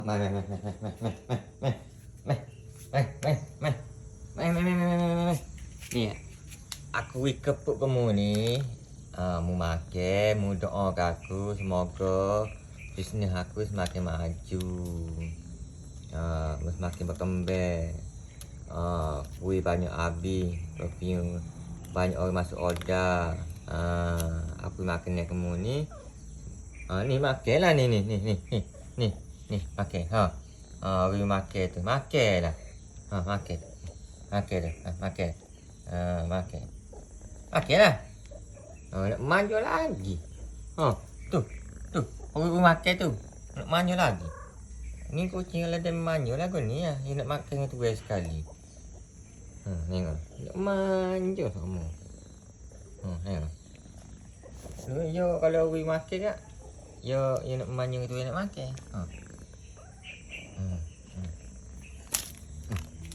Mai mai mai mai mai mai mai mai mai mai mai mai mai mai mai mai mai mai. Ni aku kepuk kamu ni. Mu makan, mu doa ke aku semoga bisnes aku semakin maju. Semakin berkembang. Kui banyak habis, perfume banyak orang masuk order. Aku makan ni kamu ni. Ni makanlah ni. Ni makan. Orang makan tu. Makanlah. Makan. Makan dah. Makan. Makan. Makanlah. Nak manja lagi. Tu. Orang makan tu. Nak manja lagi. Ni kucing kalau dia manja lah kau ni. Dia nak makan tu sekali. Tengok. Nak manja sama. Tengok. Yo kalau orang makan tak. Yo nak manja tu nak makan.